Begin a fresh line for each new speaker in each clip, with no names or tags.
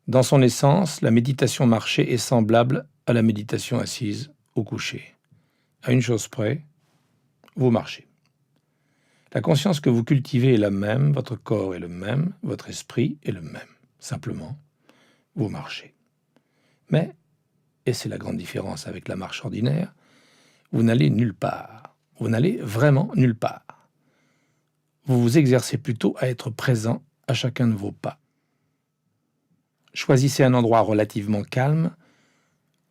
Dans son essence, la méditation marchée est semblable à la méditation assise au coucher. À une chose près, vous marchez. La conscience que vous cultivez est la même, votre corps est le même, votre esprit est le même. Simplement, vous marchez. Mais, et c'est la grande différence avec la marche ordinaire, vous n'allez nulle part. Vous n'allez vraiment nulle part. Vous vous exercez plutôt à être présent à chacun de vos pas. Choisissez un endroit relativement calme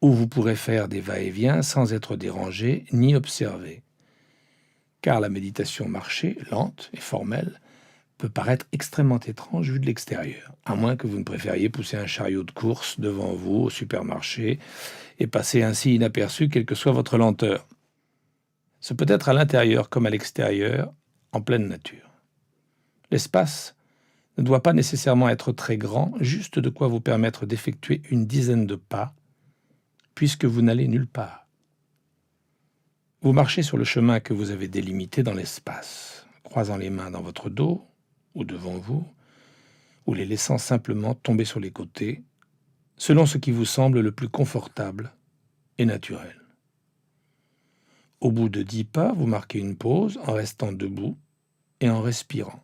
où vous pourrez faire des va-et-vient sans être dérangé ni observé. Car la méditation marchée, lente et formelle, peut paraître extrêmement étrange vue de l'extérieur, à moins que vous ne préfériez pousser un chariot de course devant vous au supermarché et passer ainsi inaperçu quelle que soit votre lenteur. Ce peut être à l'intérieur comme à l'extérieur, en pleine nature. L'espace ne doit pas nécessairement être très grand, juste de quoi vous permettre d'effectuer une dizaine de pas, puisque vous n'allez nulle part. Vous marchez sur le chemin que vous avez délimité dans l'espace, croisant les mains dans votre dos ou devant vous, ou les laissant simplement tomber sur les côtés, selon ce qui vous semble le plus confortable et naturel. Au bout de 10 pas, vous marquez une pause en restant debout et en respirant,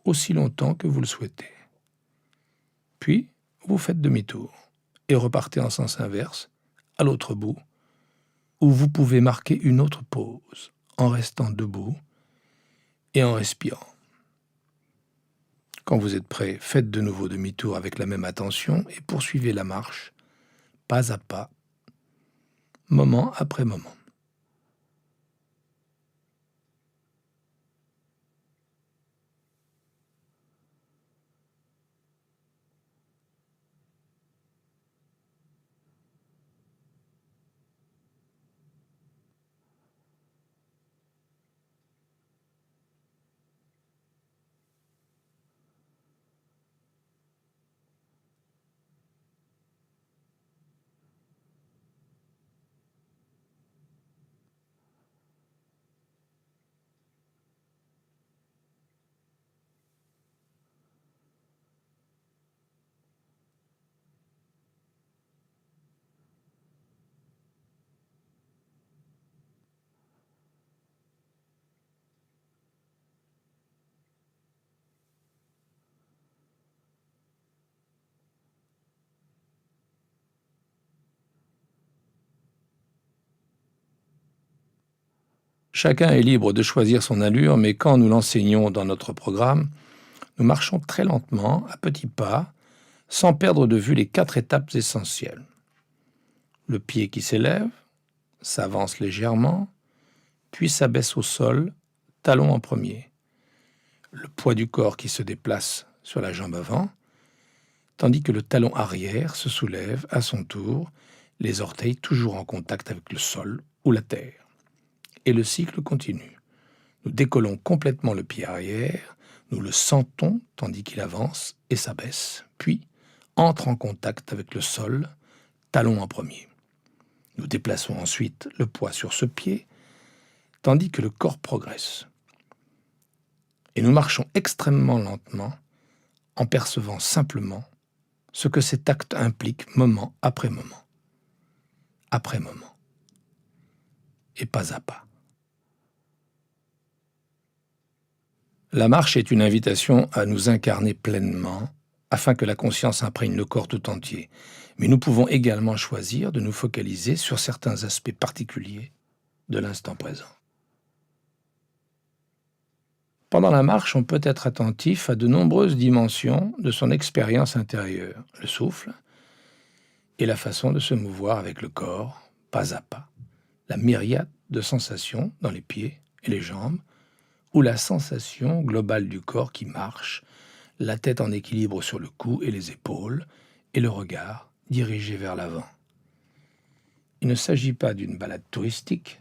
aussi longtemps que vous le souhaitez. Puis, vous faites demi-tour et repartez en sens inverse, à l'autre bout, où vous pouvez marquer une autre pause en restant debout et en respirant. Quand vous êtes prêt, faites de nouveau demi-tour avec la même attention et poursuivez la marche, pas à pas, moment après moment. Chacun est libre de choisir son allure, mais quand nous l'enseignons dans notre programme, nous marchons très lentement, à petits pas, sans perdre de vue les 4 étapes essentielles. Le pied qui s'élève, s'avance légèrement, puis s'abaisse au sol, talon en premier. Le poids du corps qui se déplace sur la jambe avant, tandis que le talon arrière se soulève à son tour, les orteils toujours en contact avec le sol ou la terre. Et le cycle continue. Nous décollons complètement le pied arrière, nous le sentons tandis qu'il avance et s'abaisse, puis entre en contact avec le sol, talon en premier. Nous déplaçons ensuite le poids sur ce pied, tandis que le corps progresse. Et nous marchons extrêmement lentement, en percevant simplement ce que cet acte implique moment après moment, et pas à pas. La marche est une invitation à nous incarner pleinement, afin que la conscience imprègne le corps tout entier. Mais nous pouvons également choisir de nous focaliser sur certains aspects particuliers de l'instant présent. Pendant la marche, on peut être attentif à de nombreuses dimensions de son expérience intérieure, le souffle et la façon de se mouvoir avec le corps, pas à pas, la myriade de sensations dans les pieds et les jambes, ou la sensation globale du corps qui marche, la tête en équilibre sur le cou et les épaules, et le regard dirigé vers l'avant. Il ne s'agit pas d'une balade touristique,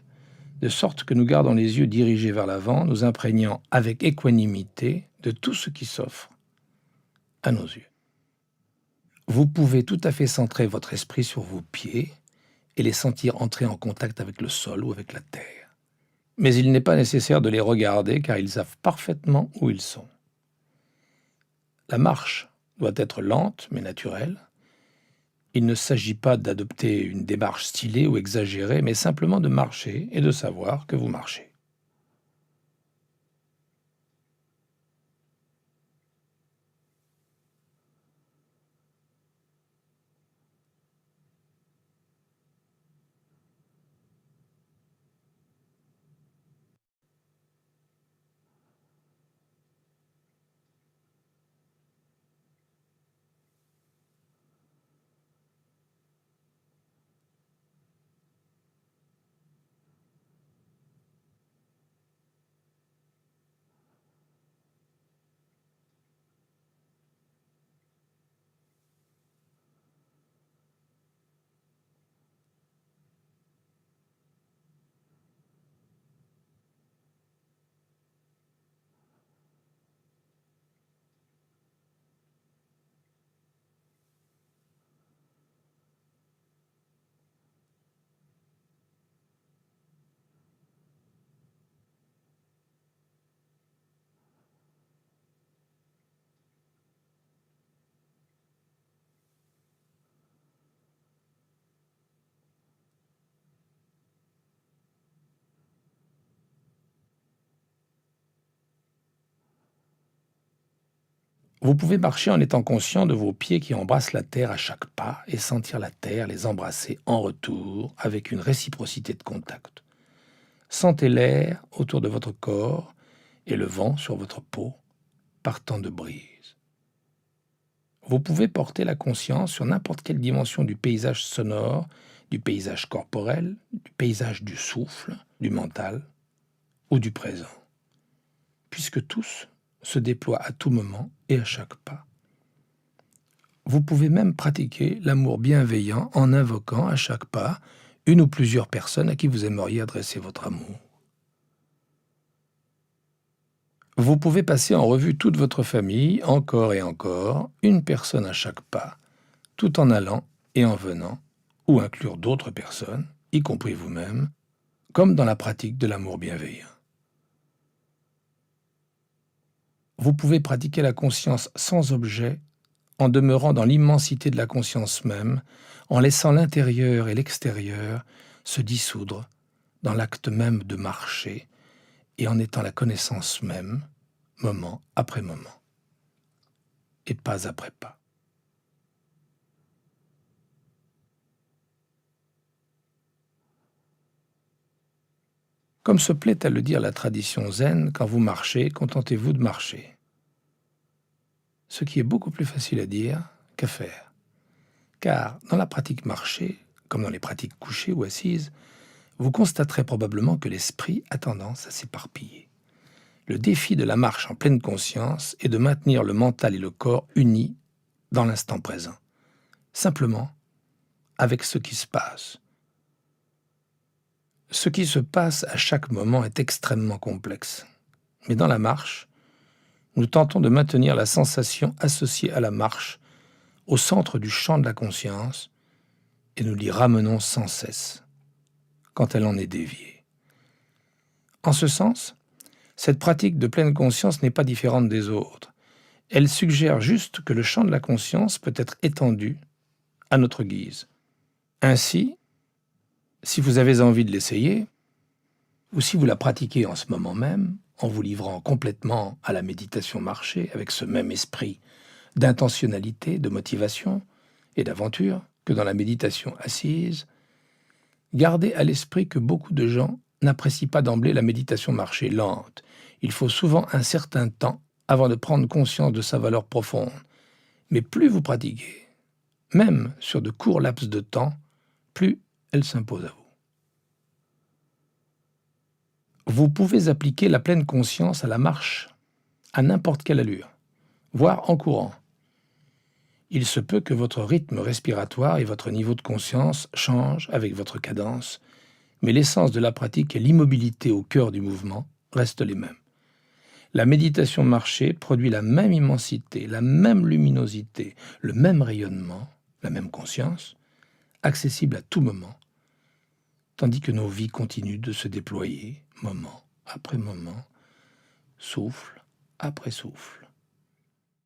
de sorte que nous gardons les yeux dirigés vers l'avant, nous imprégnant avec équanimité de tout ce qui s'offre à nos yeux. Vous pouvez tout à fait centrer votre esprit sur vos pieds et les sentir entrer en contact avec le sol ou avec la terre. Mais il n'est pas nécessaire de les regarder car ils savent parfaitement où ils sont. La marche doit être lente mais naturelle. Il ne s'agit pas d'adopter une démarche stylée ou exagérée, mais simplement de marcher et de savoir que vous marchez. Vous pouvez marcher en étant conscient de vos pieds qui embrassent la terre à chaque pas et sentir la terre les embrasser en retour avec une réciprocité de contact. Sentez l'air autour de votre corps et le vent sur votre peau partant de brise. Vous pouvez porter la conscience sur n'importe quelle dimension du paysage sonore, du paysage corporel, du paysage du souffle, du mental ou du présent, puisque tous se déploient à tout moment et à chaque pas. Vous pouvez même pratiquer l'amour bienveillant en invoquant à chaque pas une ou plusieurs personnes à qui vous aimeriez adresser votre amour. Vous pouvez passer en revue toute votre famille, encore et encore, une personne à chaque pas, tout en allant et en venant, ou inclure d'autres personnes, y compris vous-même, comme dans la pratique de l'amour bienveillant. Vous pouvez pratiquer la conscience sans objet, en demeurant dans l'immensité de la conscience même, en laissant l'intérieur et l'extérieur se dissoudre dans l'acte même de marcher et en étant la connaissance même, moment après moment, et pas après pas. Comme se plaît à le dire la tradition zen, quand vous marchez, contentez-vous de marcher. Ce qui est beaucoup plus facile à dire qu'à faire. Car dans la pratique marchée, comme dans les pratiques couchées ou assises, vous constaterez probablement que l'esprit a tendance à s'éparpiller. Le défi de la marche en pleine conscience est de maintenir le mental et le corps unis dans l'instant présent, simplement avec ce qui se passe. Ce qui se passe à chaque moment est extrêmement complexe, mais dans la marche, nous tentons de maintenir la sensation associée à la marche au centre du champ de la conscience et nous l'y ramenons sans cesse quand elle en est déviée. En ce sens, cette pratique de pleine conscience n'est pas différente des autres. Elle suggère juste que le champ de la conscience peut être étendu à notre guise. Ainsi, si vous avez envie de l'essayer, ou si vous la pratiquez en ce moment même, en vous livrant complètement à la méditation marchée avec ce même esprit d'intentionnalité, de motivation et d'aventure que dans la méditation assise, gardez à l'esprit que beaucoup de gens n'apprécient pas d'emblée la méditation marchée lente. Il faut souvent un certain temps avant de prendre conscience de sa valeur profonde. Mais plus vous pratiquez, même sur de courts laps de temps, plus elle s'impose à vous. Vous pouvez appliquer la pleine conscience à la marche à n'importe quelle allure, voire en courant. Il se peut que votre rythme respiratoire et votre niveau de conscience changent avec votre cadence, mais l'essence de la pratique et l'immobilité au cœur du mouvement restent les mêmes. La méditation marchée produit la même immensité, la même luminosité, le même rayonnement, la même conscience, accessible à tout moment, tandis que nos vies continuent de se déployer, moment après moment, souffle après souffle.